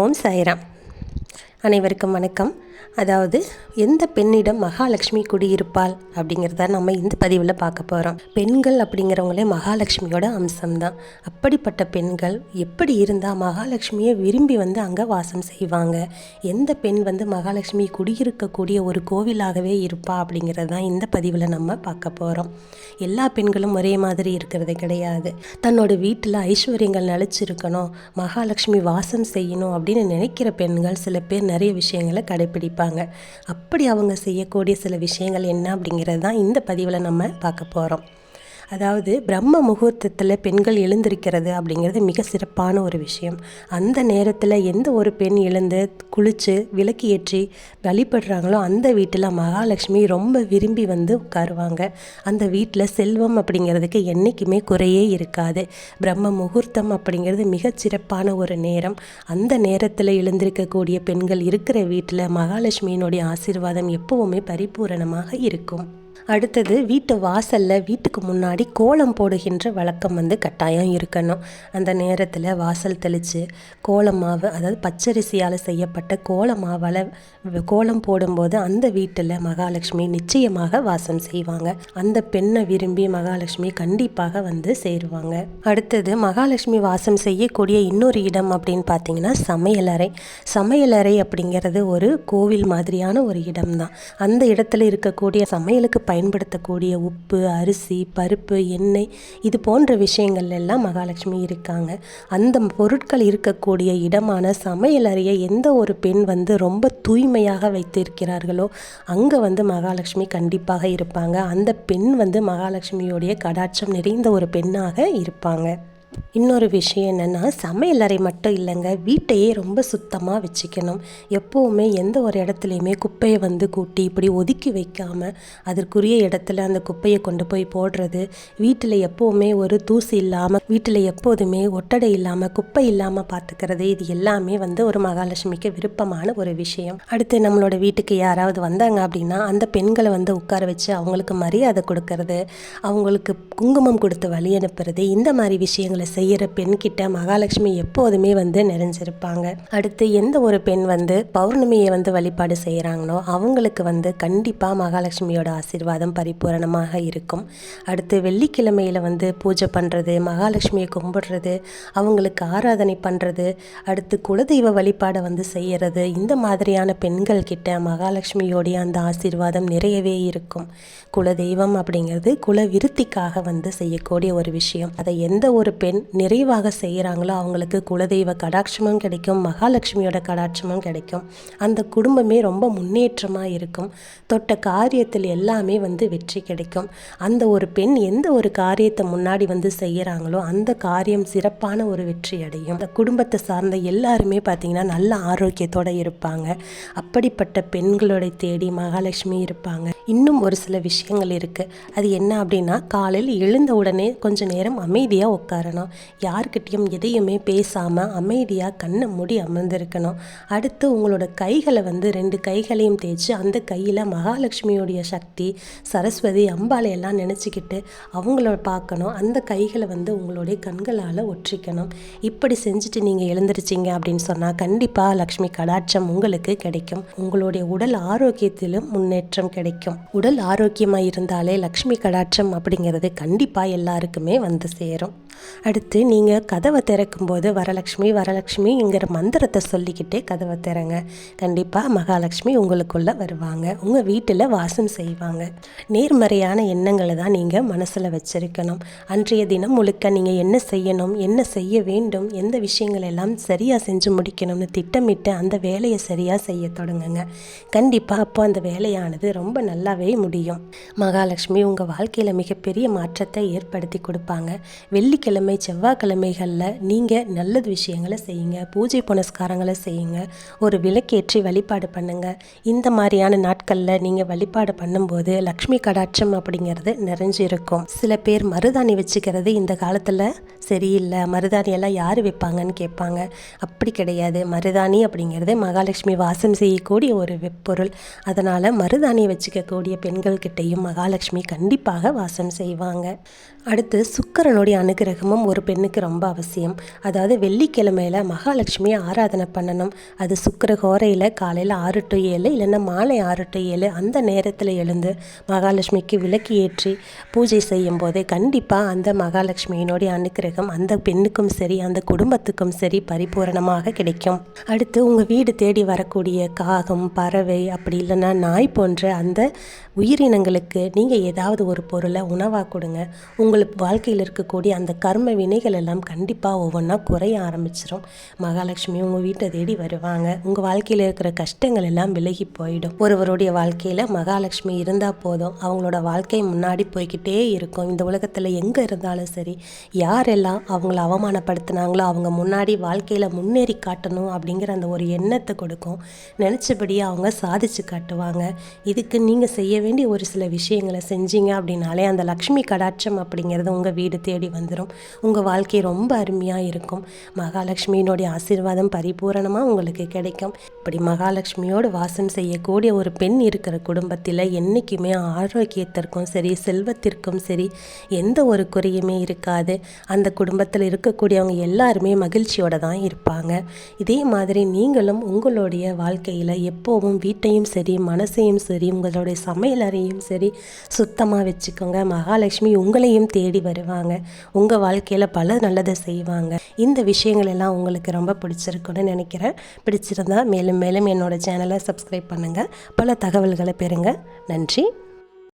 ஓம் சாய்ராம். அனைவருக்கும் வணக்கம். அதாவது எந்த பெண்ணிடம் மகாலட்சுமி குடியிருப்பாள் அப்படிங்கிறத நம்ம இந்த பதிவில் பார்க்க போகிறோம். பெண்கள் அப்படிங்கிறவங்களே மகாலட்சுமியோட அம்சம்தான். அப்படிப்பட்ட பெண்கள் எப்படி இருந்தால் மகாலட்சுமியை விரும்பி அங்கே வாசம் செய்வாங்க, எந்த பெண் மகாலட்சுமி குடியிருக்கக்கூடிய ஒரு கோவிலாகவே இருப்பா அப்படிங்கிறது தான் இந்த பதிவில் நம்ம பார்க்க போகிறோம். எல்லா பெண்களும் ஒரே மாதிரி இருக்கிறது கிடையாது. தன்னோட வீட்டில் ஐஸ்வர்யங்கள் நிலச்சிருக்கணும், மகாலட்சுமி வாசம் செய்யணும் அப்படின்னு நினைக்கிற பெண்கள் சில பேர் நிறைய விஷயங்களை கடைப்பிடிப்பாங்க. அப்படி அவங்க செய்யக்கூடிய சில விஷயங்கள் என்ன அப்படிங்கிறது தான் இந்த பதிவில் நம்ம பார்க்க போகிறோம். அதாவது பிரம்ம முகூர்த்தத்தில் பெண்கள் எழுந்திருக்கிறது அப்படிங்கிறது மிக சிறப்பான ஒரு விஷயம். அந்த நேரத்தில் எந்த ஒரு பெண் எழுந்து குளித்து விளக்கு ஏற்றி வழிபடுறாங்களோ அந்த வீட்டில் மகாலட்சுமி ரொம்ப விரும்பி உட்காருவாங்க. அந்த வீட்டில் செல்வம் அப்படிங்கிறதுக்கு என்றைக்குமே குறையே இருக்காது. பிரம்ம முகூர்த்தம் அப்படிங்கிறது மிக சிறப்பான ஒரு நேரம். அந்த நேரத்தில் எழுந்திருக்கக்கூடிய பெண்கள் இருக்கிற வீட்டில் மகாலட்சுமியினுடைய ஆசீர்வாதம் எப்பவுமே பரிபூரணமாக இருக்கும். அடுத்தது வீட்டு வாசலில் வீட்டுக்கு முன்னாடி கோலம் போடுகின்ற வழக்கம் கட்டாயம் இருக்கணும். அந்த நேரத்தில் வாசல் தெளித்து கோலம் மாவு, அதாவது பச்சரிசியால் செய்யப்பட்ட கோல மாவால் கோலம் போடும்போது அந்த வீட்டில் மகாலட்சுமி நிச்சயமாக வாசம் செய்வாங்க. அந்த பெண்ணை விரும்பி மகாலட்சுமி கண்டிப்பாக சேருவாங்க. அடுத்தது மகாலட்சுமி வாசம் செய்யக்கூடிய இன்னொரு இடம் அப்படின்னு பார்த்தீங்கன்னா சமையலறை. சமையலறை அப்படிங்கிறது ஒரு கோவில் மாதிரியான ஒரு இடம்தான். அந்த இடத்துல இருக்கக்கூடிய சமையலுக்கு பயன்படுத்தக்கூடிய உப்பு, அரிசி, பருப்பு, எண்ணெய் இது போன்ற விஷயங்கள் எல்லாம் மகாலட்சுமி இருக்காங்க. அந்த பொருட்கள் இருக்கக்கூடிய இடமான சமையலறையை எந்த ஒரு பெண் ரொம்ப தூய்மையாக வைத்திருக்கிறார்களோ அங்கே மகாலட்சுமி கண்டிப்பாக இருப்பாங்க. அந்த பெண் மகாலட்சுமியோடைய கடாட்சம் நிறைந்த ஒரு பெண்ணாக இருப்பாங்க. இன்னொரு விஷயம் என்னென்னா, சமையலறை மட்டும் இல்லைங்க, வீட்டையே ரொம்ப சுத்தமாக வச்சுக்கணும். எப்போவுமே எந்த ஒரு இடத்துலையுமே குப்பையை கூட்டி இப்படி ஒதுக்கி வைக்காமல் அதற்குரிய இடத்துல அந்த குப்பையை கொண்டு போய் போடுறது, வீட்டில் எப்போவுமே ஒரு தூசி இல்லாமல், வீட்டில் எப்போதுமே ஒட்டடை இல்லாமல், குப்பை இல்லாமல் பார்த்துக்கிறது, இது எல்லாமே ஒரு மகாலட்சுமிக்கு விருப்பமான ஒரு விஷயம். அடுத்து நம்மளோட வீட்டுக்கு யாராவது வந்தாங்க அப்படின்னா அந்த பெண்களை உட்கார வச்சு அவங்களுக்கு மரியாதை கொடுக்கறது, அவங்களுக்கு குங்குமம் கொடுத்து வழி அனுப்புறது, இந்த மாதிரி விஷயங்களை செய்கிற பெண்கிட்ட மகாலட்சுமி எப்போதுமே நிறைஞ்சிருப்பாங்க. அடுத்து எந்த ஒரு பெண் பௌர்ணமியை வழிபாடு செய்கிறாங்களோ அவங்களுக்கு கண்டிப்பாக மகாலட்சுமியோட ஆசீர்வாதம் பரிபூரணமாக இருக்கும். அடுத்து வெள்ளிக்கிழமையில் பூஜை பண்ணுறது, மகாலட்சுமியை கும்பிடுறது, அவங்களுக்கு ஆராதனை பண்ணுறது, அடுத்து குலதெய்வ வழிபாடை செய்கிறது, இந்த மாதிரியான பெண்கள் கிட்ட மகாலட்சுமியோடைய அந்த ஆசீர்வாதம் நிறையவே இருக்கும். குலதெய்வம் அப்படிங்கிறது குல விருத்திக்காக செய்யக்கூடிய ஒரு விஷயம். அதை எந்த ஒரு பெண் நிறைவாக செய்கிறாங்களோ அவங்களுக்கு குலதெய்வ கடாட்சமும் கிடைக்கும், மகாலட்சுமியோட கடாட்சமும் கிடைக்கும். அந்த குடும்பமே ரொம்ப முன்னேற்றமாக இருக்கும். தொட்ட காரியத்தில் எல்லாமே வெற்றி கிடைக்கும். அந்த ஒரு பெண் எந்த ஒரு காரியத்தை முன்னாடி செய்கிறாங்களோ அந்த காரியம் சிறப்பான ஒரு வெற்றி அடையும். அந்த குடும்பத்தை சார்ந்த எல்லாருமே பார்த்திங்கன்னா நல்ல ஆரோக்கியத்தோடு இருப்பாங்க. அப்படிப்பட்ட பெண்களோட தேடி மகாலட்சுமி இருப்பாங்க. இன்னும் ஒரு சில விஷயங்கள் இருக்குது. அது என்ன அப்படின்னா, காலையில் எழுந்த உடனே கொஞ்ச நேரம் அமைதியாக உட்காரணும். யார்கிட்டையும் எதையுமே பேசாமல் அமைதியாக கண்ணை மூடி அமர்ந்திருக்கணும். அடுத்து உங்களோட கைகளை 2 கைகளையும் தேய்ச்சி அந்த கையில் மகாலட்சுமியோடைய சக்தி, சரஸ்வதி, அம்பாளை எல்லாம் நினச்சிக்கிட்டு அவங்கள பார்க்கணும். அந்த கைகளை உங்களுடைய கண்களால் ஒற்றிக்கணும். இப்படி செஞ்சுட்டு நீங்கள் எழுந்திருச்சிங்க அப்படின்னு சொன்னால் கண்டிப்பாக லக்ஷ்மி கடாட்சம் உங்களுக்கு கிடைக்கும். உங்களுடைய உடல் ஆரோக்கியத்திலும் முன்னேற்றம் கிடைக்கும். உடல் ஆரோக்கியமாக இருந்தாலே லக்ஷ்மி கடாட்சம் அப்படிங்கிறது கண்டிப்பாக எல்லாருக்குமே சேரும். அடுத்து நீங்கள் கதவை திறக்கும்போது வரலட்சுமி வரலட்சுமிங்கிற மந்திரத்தை சொல்லிக்கிட்டே கதவை திறங்க. கண்டிப்பாக மகாலட்சுமி உங்களுக்குள்ளே வருவாங்க, உங்கள் வீட்டில் வாசம் செய்வாங்க. நேர்மறையான எண்ணங்களை தான் நீங்கள் மனசில் வச்சுருக்கணும். அன்றைய தினம் முழுக்க நீங்கள் என்ன செய்யணும், என்ன செய்ய வேண்டும், எந்த விஷயங்கள் எல்லாம் சரியாக செஞ்சு முடிக்கணும்னு திட்டமிட்டு அந்த வேலையை சரியாக செய்ய தொடங்குங்க. கண்டிப்பாக அப்போ அந்த வேலையானது ரொம்ப நல்லாவே முடியும். மகாலட்சுமி உங்கள் வாழ்க்கையில் மிகப்பெரிய மாற்றத்தை ஏற்படுத்தி கொடுப்பாங்க. வெள்ளிக்கிழமை செவ்வாய்க்கிழமைகளில் நீங்கள் நல்லது விஷயங்களை செய்யுங்க, பூஜை புனஸ்காரங்களை செய்யுங்க, ஒரு விளக்கேற்றி வழிபாடு பண்ணுங்கள். இந்த மாதிரியான நாட்களில் நீங்கள் வழிபாடு பண்ணும்போது லக்ஷ்மி கடாட்சம் அப்படிங்கிறது நிறைஞ்சிருக்கும். சில பேர் மருதாணி வச்சுக்கிறது இந்த காலத்தில் சரியில்லை, மருதாணியெல்லாம் யார் வைப்பாங்கன்னு கேட்பாங்க. அப்படி கிடையாது. மருதாணி அப்படிங்கிறது மகாலட்சுமி வாசம் செய்யக்கூடிய ஒரு பொருள். அதனால் மருதாணியை வச்சுக்கக்கூடிய பெண்கள்கிட்டையும் மகாலட்சுமி கண்டிப்பாக வாசம் செய்வாங்க. அடுத்து சுக்கிரனுடைய அனுகிரகமும் ஒரு பெண்ணுக்கு ரொம்ப அவசியம். அதாவது வெள்ளிக்கிழமையில் மகாலட்சுமியை ஆராதனை பண்ணணும். அது சுக்கிர ஹோரையில் காலையில் 6 to 7 இல்லைன்னா மாலை 6 to 7 அந்த நேரத்தில் எழுந்து மகாலட்சுமிக்கு விளக்கு ஏற்றி பூஜை செய்யும் போதே கண்டிப்பாக அந்த மகாலட்சுமியினுடைய அனுகிரகம் அந்த பெண்ணுக்கும் சரி அந்த குடும்பத்துக்கும் சரி பரிபூரணமாக கிடைக்கும். அடுத்து உங்கள் வீடு தேடி வரக்கூடிய காகம், பறவை, அப்படி இல்லைன்னா நாய் போன்ற அந்த உயிரினங்களுக்கு நீங்கள் ஏதாவது ஒரு பொருளை உணவாக கொடுங்க. உங்களுக்கு வாழ்க்கையில் இருக்கக்கூடிய அந்த கர்ம வினைகள் எல்லாம் கண்டிப்பாக ஒவ்வொன்றா குறைய ஆரம்பிச்சிடும். மகாலட்சுமி உங்கள் வீட்டை தேடி வருவாங்க. உங்கள் வாழ்க்கையில் இருக்கிற கஷ்டங்கள் எல்லாம் விலகி போயிடும். ஒருவருடைய வாழ்க்கையில் மகாலட்சுமி இருந்தால் போதும், அவங்களோட வாழ்க்கை முன்னாடி போய்கிட்டே இருக்கும். இந்த உலகத்தில் எங்கே இருந்தாலும் சரி, யாரெல்லாம் அவங்கள அவமானப்படுத்தினாங்களோ அவங்க முன்னாடி வாழ்க்கையில் முன்னேறி காட்டணும் அப்படிங்கிற அந்த ஒரு எண்ணத்தை கொடுக்கும். நினச்சபடியே அவங்க சாதிச்சு காட்டுவாங்க. இதுக்கு நீங்கள் செய்ய வேண்டிய ஒரு சில விஷயங்களை செஞ்சீங்க அப்படின்னாலே அந்த லக்ஷ்மி கடாட்சம் அப்படிங்கிறது உங்கள் வீடு தேடி வந்துடும். உங்கள் வாழ்க்கை ரொம்ப அருமையாக இருக்கும். மகாலட்சுமியினுடைய ஆசீர்வாதம் பரிபூரணமாக உங்களுக்கு கிடைக்கும். இப்படி மகாலட்சுமியோடு வாசம் செய்யக்கூடிய ஒரு பெண் இருக்கிற குடும்பத்தில் என்றைக்குமே ஆரோக்கியத்திற்கும் சரி செல்வத்திற்கும் சரி எந்த ஒரு குறையுமே இருக்காது. அந்த குடும்பத்தில் இருக்கக்கூடியவங்க எல்லாருமே மகிழ்ச்சியோடு தான் இருப்பாங்க. இதே மாதிரி நீங்களும் உங்களுடைய வாழ்க்கையில் எப்போவும் வீட்டையும் சரி மனசையும் சரி உங்களுடைய சமையலறையும் சரி சுத்தமாக வச்சுக்கோங்க. மகாலட்சுமி உங்களையும் தேடி வருவாங்க. உங்கள் வாழ்க்கையில் பல நல்லதை செய்வாங்க. இந்த விஷயங்கள் எல்லாம் உங்களுக்கு ரொம்ப பிடிச்சிருக்குன்னு நினைக்கிறேன். பிடிச்சிருந்தா மேலும் மேலும் என்னோட சேனலை சப்ஸ்கிரைப் பண்ணுங்கள். பல தகவல்களை பெறுங்க. நன்றி.